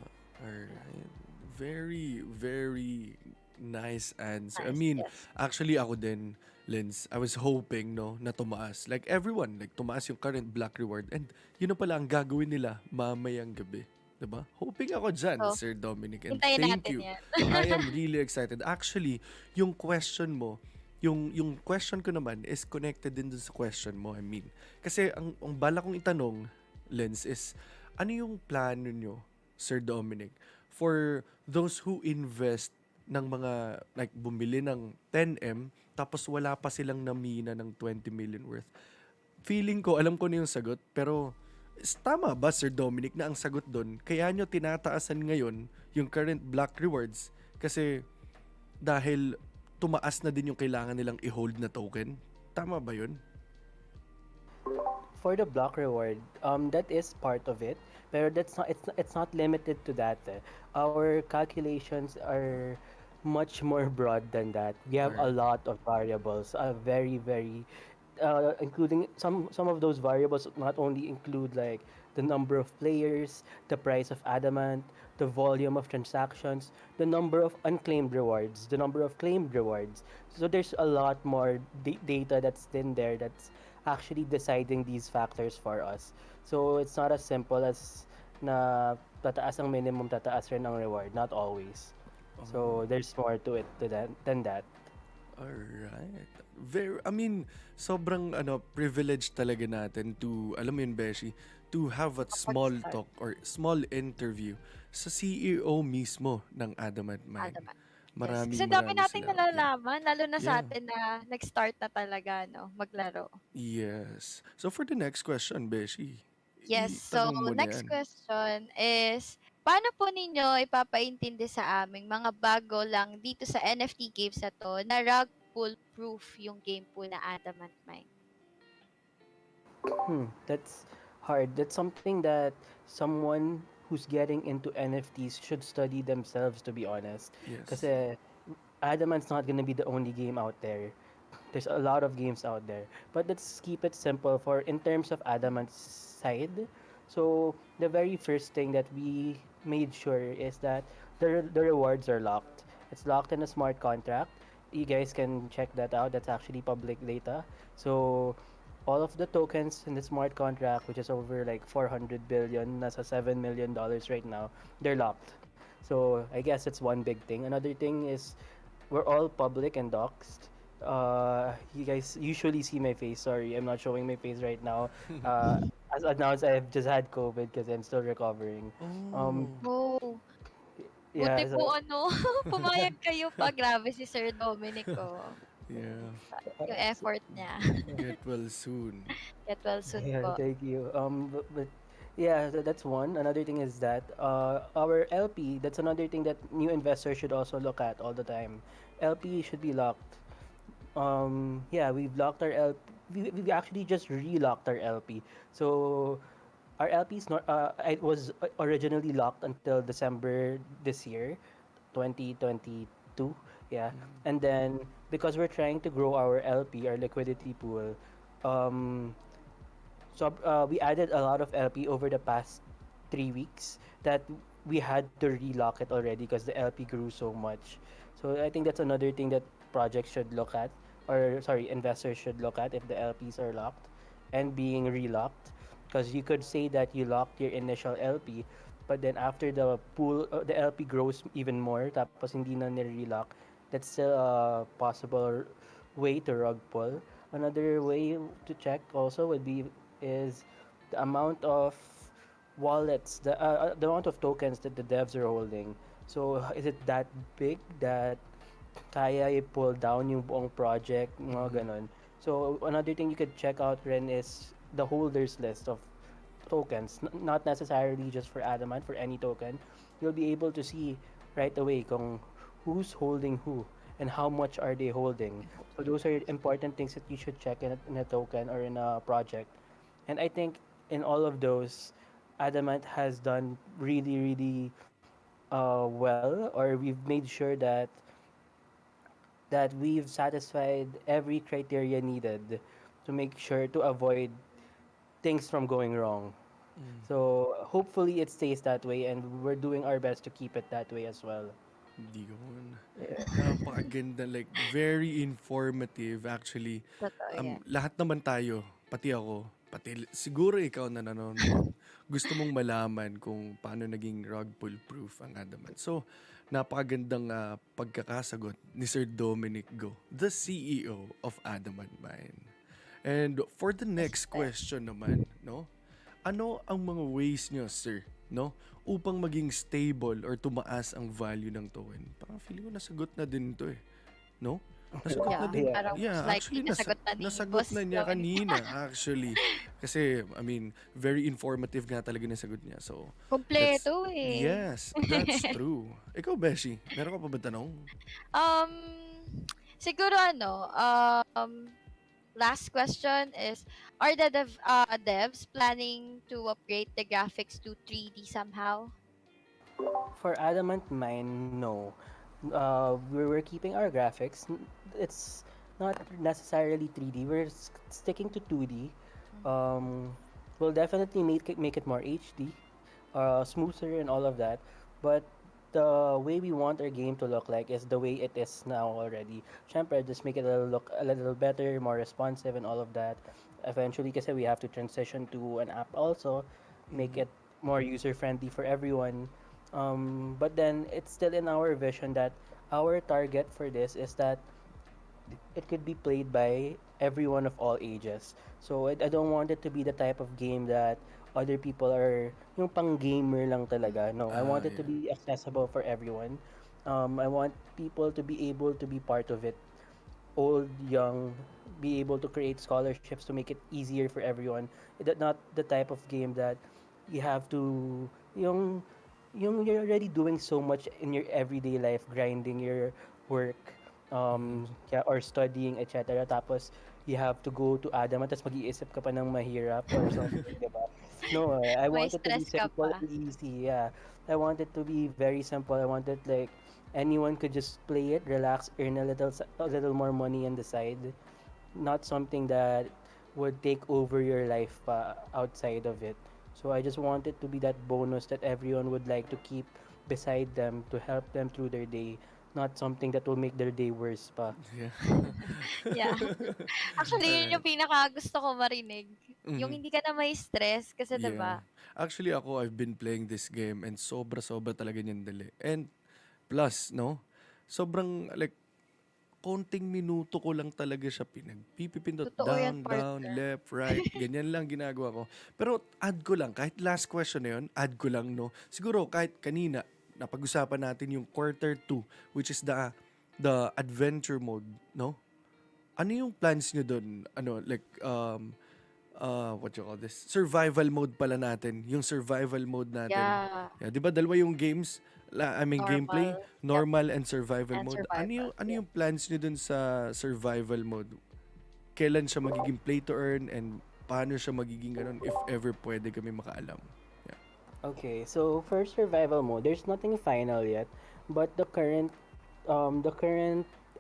Speaker 1: Alright. Very, very nice answer. I
Speaker 2: Nice.
Speaker 1: mean,
Speaker 2: Yes.
Speaker 1: actually ako din, Linz, I was hoping, no, na tumaas. Like everyone, like tumaas yung current black reward. And yun na pala ang gagawin nila mamayang gabi. Diba? Hoping ako dyan,
Speaker 2: So,
Speaker 1: Sir Dominic. And
Speaker 2: hintayin
Speaker 1: thank
Speaker 2: natin
Speaker 1: you.
Speaker 2: yan.
Speaker 1: I am really excited. Actually, yung question mo, yung question ko naman is connected din dun sa question mo, I mean. Kasi ang bala kong itanong, Lens, is ano yung plano nyo, Sir Dominic, for those who invest ng mga, like, bumili ng 10M, tapos wala pa silang namina ng 20 million worth. Feeling ko, alam ko na yung sagot, pero tama ba, Sir Dominic, na ang sagot doon, kaya nyo tinataasan ngayon yung current black rewards kasi dahil tumaas na din yung kailangan nilang i-hold na token? Tama ba yun?
Speaker 3: For the block reward, that is part of it, pero it's not limited to that. Our calculations are much more broad than that. We have a
Speaker 1: Alright.
Speaker 3: lot of variables, very including some of those variables not only include like the number of players, the price of adamant, the volume of transactions, the number of unclaimed rewards, the number of claimed rewards. So there's a lot more data that's in there that's actually deciding these factors for us. So it's not as simple as na tataas ang minimum, tataas rin ang reward. Not always.
Speaker 1: Oh.
Speaker 3: So there's more to it than that.
Speaker 1: Alright. Very, I mean, sobrang privilege talaga natin to, alam mo yun, Beshi, to have a small
Speaker 2: Makapag-start.
Speaker 1: talk or small interview sa CEO mismo ng Adamant Mine.
Speaker 2: Adaman. Yes. Kasi
Speaker 1: Maraming
Speaker 2: dami
Speaker 1: maraming
Speaker 2: nating
Speaker 1: salamat. Yeah.
Speaker 2: nalalaman, lalo na sa
Speaker 1: Yeah.
Speaker 2: atin na nag-start na talaga, no, maglaro.
Speaker 1: Yes. So for the next question, Beshi,
Speaker 2: Yes, so
Speaker 1: itanong mo na
Speaker 2: next
Speaker 1: yan.
Speaker 2: question is, paano po ninyo ipapaintindi sa aming mga bago lang dito sa NFT games na to na rug pull proof yung game po na Adamant Mine?
Speaker 3: That's hard. That's something that someone who's getting into NFTs should study themselves, to be honest.
Speaker 1: Yes.
Speaker 3: Because Adamant's not gonna be the only game out there. There's a lot of games out there. But let's keep it simple for in terms of Adamant's side. So the very first thing that we made sure is that the rewards are locked. It's locked in a smart contract. You guys can check that out. That's actually public data. So all of the tokens in the smart contract, which is over like 400 billion, nasa $7 million right now, they're locked. So I guess it's one big thing. Another thing is we're all public and doxed. You guys usually see my face. Sorry, I'm not showing my face right now. As announced, I've just had COVID because I'm still recovering. Um,
Speaker 1: Oh.
Speaker 2: Oh, buti
Speaker 3: yeah,
Speaker 2: po
Speaker 3: so
Speaker 2: pumayag kayo pa. Grabe si Sir Dominic, oh.
Speaker 1: Yeah.
Speaker 2: Yung effort niya.
Speaker 1: Get well soon.
Speaker 2: Get well soon
Speaker 3: yeah,
Speaker 2: po.
Speaker 3: thank you. But yeah, that's one. Another thing is that our LP. That's another thing that new investors should also look at all the time. LP should be locked. Yeah, we've locked our LP. We actually just relocked our LP. So our LP is not. It was originally locked until December this year, 2022. Yeah, and then because we're trying to grow our LP, our liquidity pool, um, we added a lot of LP over the past 3 weeks that we had to relock it already because the LP grew so much. So I think that's another thing that projects should look at, or sorry, investors should look at if the LPs are locked and being relocked. Because you could say that you locked your initial LP, But then after the LP grows even more, tapos hindi na nire-relock, that's still a possible way to rug pull. Another way to check also would be is the amount of wallets, the amount of tokens that the devs are holding. So is it that big that kaya i-pull down yung buong project, mga
Speaker 1: Mhm.
Speaker 3: ganon. So another thing you could check out rin is the holders list of tokens, not necessarily just for Adamant, for any token. You'll be able to see right away kung who's holding who and how much are they holding. So those are important things that you should check in a token or in a project. And I think in all of those, Adamant has done really, really well, or we've made sure that we've satisfied every criteria needed to make sure to avoid things from going wrong.
Speaker 1: Mm.
Speaker 3: So hopefully it stays that way, and we're doing our best to keep it that way as well.
Speaker 1: Yun.
Speaker 3: Yeah.
Speaker 1: Napakaganda, like very informative actually.
Speaker 2: Totoo yan.
Speaker 1: Lahat naman tayo, pati ako, siguro ikaw na nanonood, gusto mong malaman kung paano naging rug pull proof ang Adamant. So, napakagandang pagkakasagot ni Sir Dominic Go, the CEO of Adamant Mine. And for the next
Speaker 2: Respect.
Speaker 1: question naman, no? Ano ang mga ways nyo, sir, no? Upang maging stable or tumaas ang value ng token? Parang feeling ko nasagot na din to eh. No? Nasagot na
Speaker 2: Yeah,
Speaker 1: din.
Speaker 3: Yeah.
Speaker 2: parang
Speaker 1: Yeah,
Speaker 2: most likely
Speaker 1: actually
Speaker 2: nasagot na ni
Speaker 1: nasagot
Speaker 2: Boss
Speaker 1: na niya
Speaker 2: Dominic.
Speaker 1: kanina actually. Kasi I mean, very informative nga talaga yung sagot niya. So, that's
Speaker 2: Kompleto eh.
Speaker 1: yes, that's true. Ikaw, Beshi, meron ka pa ba tanong?
Speaker 2: Um, siguro last question is, are the devs planning to upgrade the graphics to 3D somehow?
Speaker 3: For Adamant Mine, no. We're keeping our graphics. It's not necessarily 3D. We're sticking to 2D.
Speaker 2: Mhm.
Speaker 3: We'll definitely make it more HD, smoother, and all of that. But the way we want our game to look like is the way it is now already. Syempre, just make it look a little better, more responsive, and all of that. Eventually, kasi we have to transition to an app also, make
Speaker 1: Mhm.
Speaker 3: it more user friendly for everyone. But then it's still in our vision that our target for this is that it could be played by everyone of all ages. So I don't want it to be the type of game that other people are yung pang gamer lang talaga. No, I want it to
Speaker 1: Yeah.
Speaker 3: be accessible for everyone. I want people to be able to be part of it, old, young, be able to create scholarships to make it easier for everyone. Not the type of game that you have to yung you're already doing so much in your everyday life, grinding your work,
Speaker 1: Mhm.
Speaker 3: yeah, or studying, etc. Tapos you have to go to Adama, tapos mag-iisip ka pa ng mahirap or something, diba? No, I
Speaker 2: May
Speaker 3: want it to be
Speaker 2: stress ka
Speaker 3: simple
Speaker 2: pa.
Speaker 3: and easy. Yeah, I want it to be very simple. I want it like anyone could just play it, relax, earn a little more money on the side. Not something that would take over your life outside of it. So I just want it to be that bonus that everyone would like to keep beside them to help them through their day, not something that will make their day worse pa.
Speaker 1: Yeah.
Speaker 2: Yeah. Actually, yun
Speaker 1: Alright.
Speaker 2: yung pinaka gusto ko marinig. Yung
Speaker 1: Mhm.
Speaker 2: hindi ka na may stress kasi
Speaker 1: Yeah.
Speaker 2: 'di ba?
Speaker 1: Actually ako, I've been playing this game and sobra-sobra talaga niyang dali. And plus, no? Sobrang like konting minuto ko lang talaga siya pinagpipindot.
Speaker 2: Totoo yan,
Speaker 1: Down,
Speaker 2: partner.
Speaker 1: left, right. Ganyan lang ginagawa ko. Pero add ko lang, kahit last question na yun, add ko lang, no? Siguro kahit kanina, napag-usapan natin yung quarter 2, which is the adventure mode, no? Ano yung plans nyo doon? Ano, like, what you call this? Survival mode pala natin. Yung survival mode natin.
Speaker 2: Yeah,
Speaker 1: Yeah, 'di ba dalawa yung games? I mean gameplay,
Speaker 2: normal. Yep,
Speaker 1: normal and survival
Speaker 2: and
Speaker 1: mode.
Speaker 2: survival.
Speaker 1: Ano
Speaker 2: Yeah.
Speaker 1: yung plans niyo dun sa survival mode? Kailan siya magiging play to earn and paano siya magiging ganun if ever pwede kami makaalam? Yeah.
Speaker 3: Okay, so for survival mode, there's nothing final yet, but the current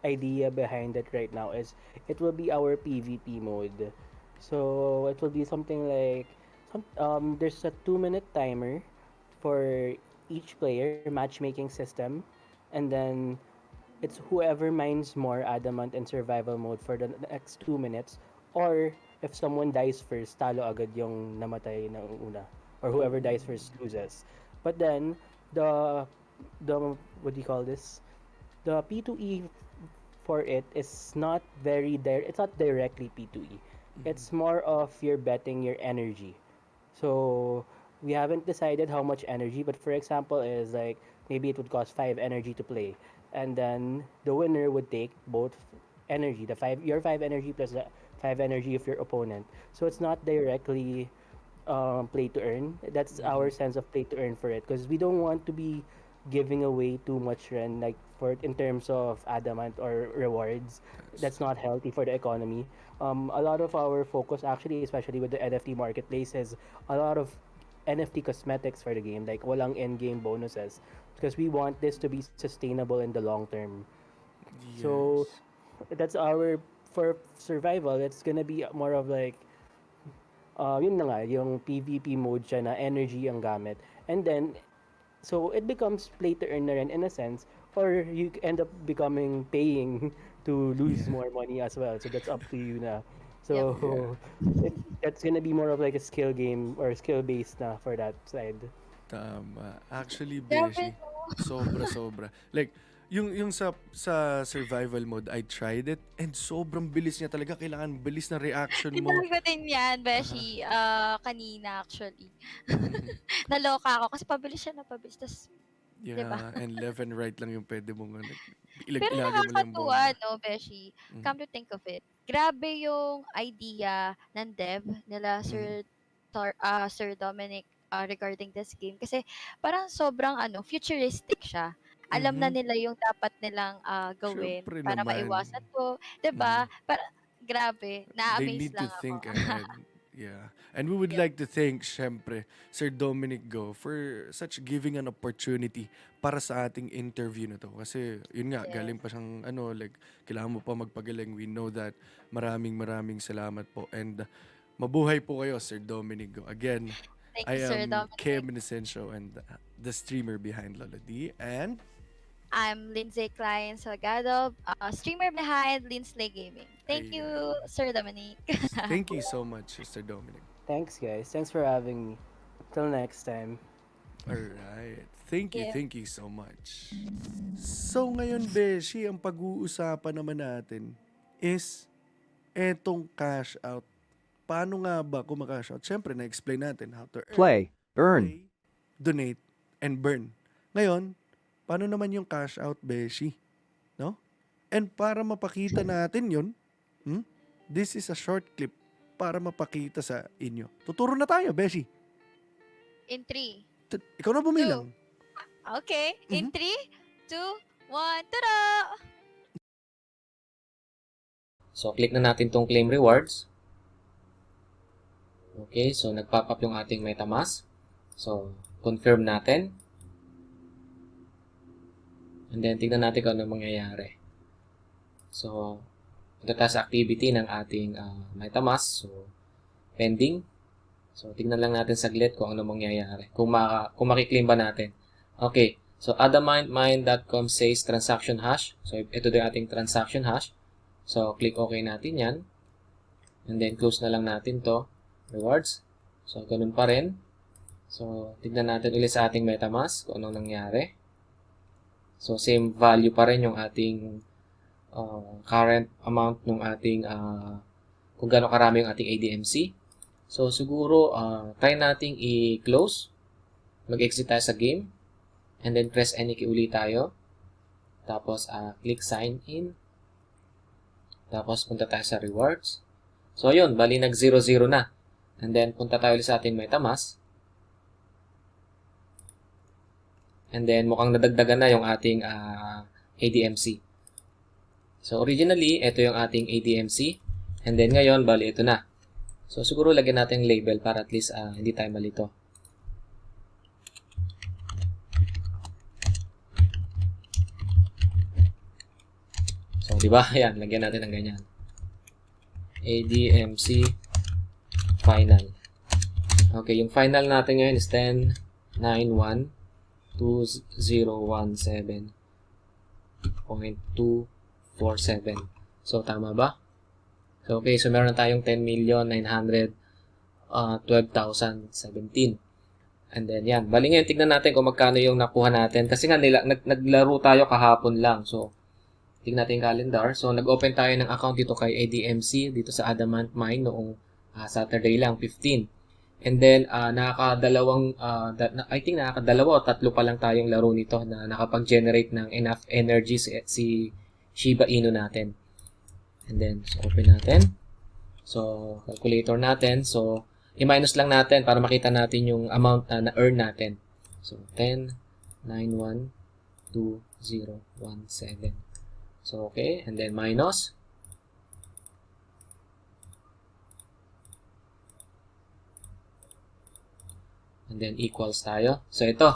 Speaker 3: idea behind it right now is it will be our PvP mode. So it will be something like there's a 2-minute timer for each player matchmaking system, and then it's whoever mines more adamant in survival mode for the next 2 minutes, or if someone dies first, talo agad yung namatay na una, or whoever
Speaker 1: Oh.
Speaker 3: dies first loses. But then the what do you call this? The P2E for it is not it's not directly P2E.
Speaker 1: Mhm.
Speaker 3: It's more of you're betting your energy. So we haven't decided how much energy, but for example, is like maybe it would cost 5 energy to play, and then the winner would take both energy, the five your 5 energy plus the 5 energy of your opponent. So it's not directly play to earn. That's our
Speaker 1: Mhm.
Speaker 3: sense of play to earn for it, because we don't want to be giving away too much rent like for in terms of adamant or rewards.
Speaker 1: Yes.
Speaker 3: That's not healthy for the economy. A lot of our focus actually, especially with the NFT marketplace, is a lot of NFT cosmetics for the game, like walang in-game bonuses, because we want this to be sustainable in the long term. So
Speaker 1: Yes.
Speaker 3: that's our for survival. It's gonna be more of like yun na nga, yung PvP mode siya na energy ang gamit. And then, so it becomes play to earn na rin in a sense, or you end up becoming paying to lose
Speaker 1: Yeah.
Speaker 3: more money as well. So that's up to you na.
Speaker 2: Yep.
Speaker 1: Yeah.
Speaker 3: So that's gonna be more of like a skill game or skill based na for that side.
Speaker 1: Tama. Actually,
Speaker 2: Grabe,
Speaker 1: Beshi,
Speaker 2: no?
Speaker 1: sobra-sobra. Like, yung sa survival mode, I tried it and sobrang bilis niya talaga. Kailangan bilis na reaction mo.
Speaker 2: Tinry ko din yan,
Speaker 1: Aha.
Speaker 2: Beshi, kanina actually.
Speaker 1: Mhm.
Speaker 2: Naloka ako kasi pabilis siya na pabilis. Tas, 'di ba?
Speaker 1: Yeah, and left and right lang yung pwede mong ano,
Speaker 2: Pero
Speaker 1: ilagay mo lang yung
Speaker 2: nakakatuwa,
Speaker 1: bomba.
Speaker 2: 'no, Beshi?
Speaker 1: Mhm.
Speaker 2: Come to think of it, grabe yung idea ng dev nila
Speaker 1: Mhm.
Speaker 2: Sir Dominic, regarding this game kasi parang sobrang ano, futuristic siya. Alam na
Speaker 1: Mhm.
Speaker 2: nila yung dapat nilang, gawin
Speaker 1: Siyempre
Speaker 2: para
Speaker 1: naman.
Speaker 2: maiwasan 'to, 'di ba?
Speaker 1: Mhm.
Speaker 2: Grabe,
Speaker 1: They
Speaker 2: na-a-amaze
Speaker 1: need to
Speaker 2: lang ako.
Speaker 1: think ahead. Yeah. And we would
Speaker 2: Yep,
Speaker 1: like to thank, syempre, Sir Dominic Go for such giving an opportunity para sa ating interview na to. Kasi, yun nga, galing
Speaker 2: yes.
Speaker 1: pa siyang, ano, like, kailangan mo pa magpagaling. We know that. Maraming salamat po. And mabuhay po kayo, Sir Dominic Go. Again,
Speaker 2: Thank you,
Speaker 1: I
Speaker 2: Sir
Speaker 1: am
Speaker 2: Dominic.
Speaker 1: Kim Inocencio and the streamer behind Lola D. And
Speaker 2: I'm Lindsay Klein Salgado, streamer behind Linsley Gaming. Thank
Speaker 1: ayan.
Speaker 2: you, Sir Dominic.
Speaker 1: Thank you so much, Sir Dominic.
Speaker 3: Thanks guys. Thanks for having me. Till next time.
Speaker 1: Alright.
Speaker 2: Yeah.
Speaker 1: Thank you so much. So ngayon, Beshi, ang pag-uusapan naman natin is etong cash out. Paano nga ba kumakash out? Siyempre, na-explain natin how to earn,
Speaker 4: Play, earn.
Speaker 1: play, donate, and burn. Ngayon, paano naman yung cash out, Beshi? No? And para mapakita natin yun, this is a short clip para mapakita sa inyo. Tuturo na tayo, Beshi.
Speaker 2: In 3,
Speaker 1: Ikaw na
Speaker 2: 2,
Speaker 1: bumilang.
Speaker 2: okay. In
Speaker 1: Mhm.
Speaker 2: 3, 2, 1, tada!
Speaker 5: So, click na natin tong claim rewards. Okay, so nag-pop up yung ating MetaMask. So, confirm natin. And then, tignan natin kung ano mangyayari. So, punta tayo sa activity ng ating MetaMask. So, pending. So, tignan lang natin saglit kung ano mangyayari. Kung makiklaim ba natin. Okay, so ADAMANTMINE.com says transaction hash. So, ito din ating transaction hash. So, click OK natin yan. And then, close na lang natin to. Rewards. So, ganun pa rin. So, tignan natin ulit sa ating MetaMask kung anong nangyari. So, same value pa rin yung ating current amount ng ating kung gaano karami yung ating ADMC. So, siguro, try nating i-close. Mag-exit tayo sa game. And then, press any key ulit tayo. Tapos, click sign in. Tapos, punta tayo sa rewards. So, yun. Bali, nag-0-0 na. And then, punta tayo ulit sa ating MetaMask. And then, mukhang nadagdagan na yung ating ADMC. So, originally, ito yung ating ADMC. And then, ngayon, bali, ito na. So, siguro lagyan natin label para at least hindi tayo malito. So, di ba? Ayan, lagyan natin ng ganyan. ADMC final. Okay, yung final natin ngayon is 10,91,2017.247. So, tama ba? So, okay. So, meron na tayong 10,912,017. And then, yan. Bali ngayon, tignan natin kung magkano yung nakuha natin. Kasi nga, naglaro tayo kahapon lang. So, tignan natin yung calendar. So, nag-open tayo ng account dito kay ADMC, dito sa Adamant Mine, noong Saturday lang, 15. And then, I think nakakadalawa o tatlo pa lang tayong laro nito na nakapag-generate ng enough energy si Shiba Inu natin. And then, so, open natin. So, calculator natin. So, i-minus lang natin para makita natin yung amount na na-earn natin. So, 10, 9, 1, 2, 0, 1, 7. So, okay. And then, minus. And then, equals tayo. So, ito.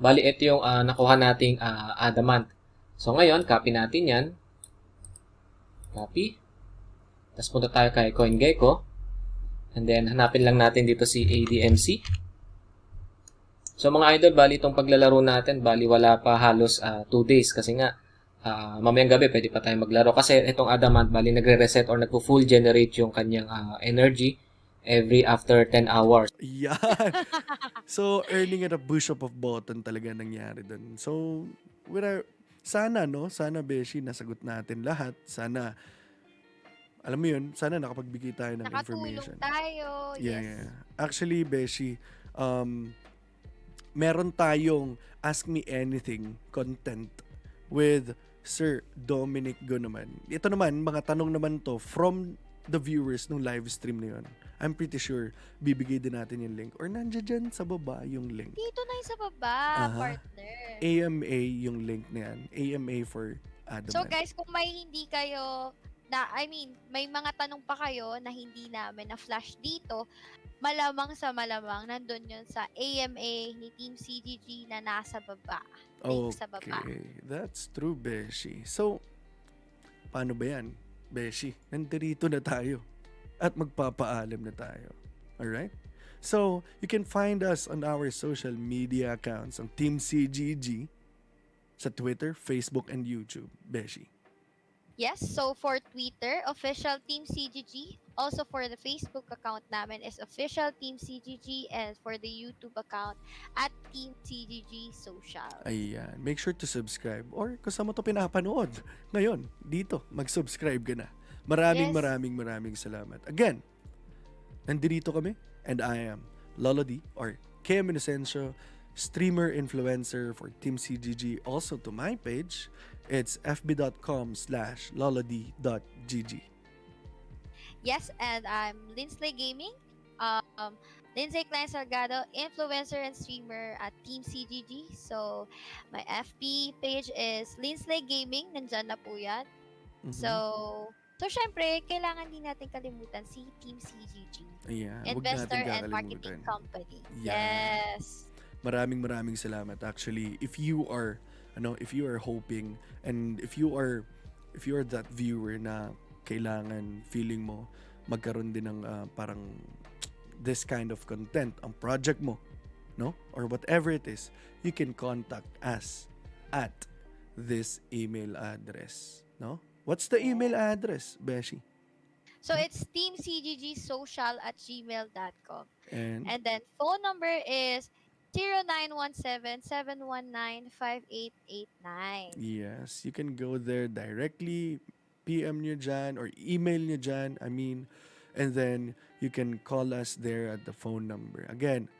Speaker 5: Bali, ito yung nakuha nating adamant. So, ngayon, copy natin yan. Copy. Tapos, punta tayo kay CoinGecko. And then, hanapin lang natin dito si ADMC. So, mga idol, bali itong paglalaro natin, bali wala pa halos 2 days. Kasi nga, mamayang gabi, pwede pa tayo maglaro. Kasi itong adamant, bali nagre-reset or nagpo-full generate yung kanyang energy every after 10 hours.
Speaker 1: Yan. So, earning at a push up of button talaga nangyari dun. So, sana, no? Sana, Beshi, nasagot natin lahat. Sana, alam mo yun, sana nakapagbigay tayo ng
Speaker 2: Nakatulong
Speaker 1: information.
Speaker 2: tayo.
Speaker 1: Yeah,
Speaker 2: Yes.
Speaker 1: yeah. Actually, Beshi, meron tayong Ask Me Anything content with Sir Dominic Gunaman. Ito naman, mga tanong naman to from the viewers ng live stream na yun. I'm pretty sure bibigay din natin yung link. Or nandiyan dyan sa baba yung link.
Speaker 2: Dito na yung sa baba, partner.
Speaker 1: AMA yung link na yan. AMA for Adamant.
Speaker 2: So guys, kung may hindi kayo may mga tanong pa kayo na hindi namin na-flash dito, malamang nandun yun sa AMA ni Team CGG na nasa baba. Link sa baba.
Speaker 1: Okay, that's true, Beshi. So, paano ba yan, Beshi? Nandito na tayo at magpapaalam na tayo. Alright? So, you can find us on our social media accounts on Team CGG sa Twitter, Facebook, and YouTube, Beshi.
Speaker 2: Yes, so for Twitter, official Team CGG. Also for the Facebook account namin is official Team CGG, and for the YouTube account at TeamCGGSocial.
Speaker 1: Ayan. Make sure to subscribe. Or kung saan mo ito pinapanood, ngayon, dito, mag-subscribe ka na. Maraming salamat. Again, nandito kami, and I am Lolo D, or Kim Inocencio, streamer influencer for Team CGG. Also to my page, it's fb.com/lolod.gg.
Speaker 2: Yes, and I'm Linsley Gaming. Lindsay Klein Salgado, influencer and streamer at Team CGG. So, my FB page is Linsley Gaming. Nandyan na po yan. So, syempre, kailangan din natin kalimutan si Team CGG.
Speaker 1: Ayan,
Speaker 2: Investor and marketing company.
Speaker 1: Yeah.
Speaker 2: Yes.
Speaker 1: Maraming salamat. Actually, if you are hoping, and if you are that viewer na kailangan, feeling mo magkaroon din ng parang this kind of content ang project mo, no? Or whatever it is, you can contact us at this email address, no? What's the email address, Beshi?
Speaker 2: So, it's TeamCGGSocial@gmail.com.
Speaker 1: And
Speaker 2: then, phone number is 0917-719-5889.
Speaker 1: yes, you can go there directly, PM nyo dyan, or email nyo dyan, and then you can call us there at the phone number. Again,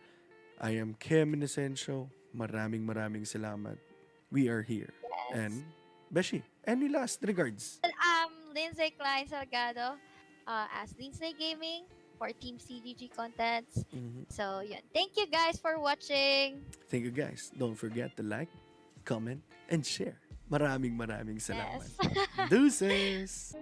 Speaker 1: I am Kim Inocencio. Maraming salamat. We are here.
Speaker 2: Yes.
Speaker 1: And, Beshi, any last regards?
Speaker 2: Lindsay Klein Salgado as Lindsay Gaming for Team CGG contents. So, yun. Thank you guys for watching.
Speaker 1: Thank you guys. Don't forget to like, comment, and share. Maraming salamat.
Speaker 2: Yes.
Speaker 1: Deuces!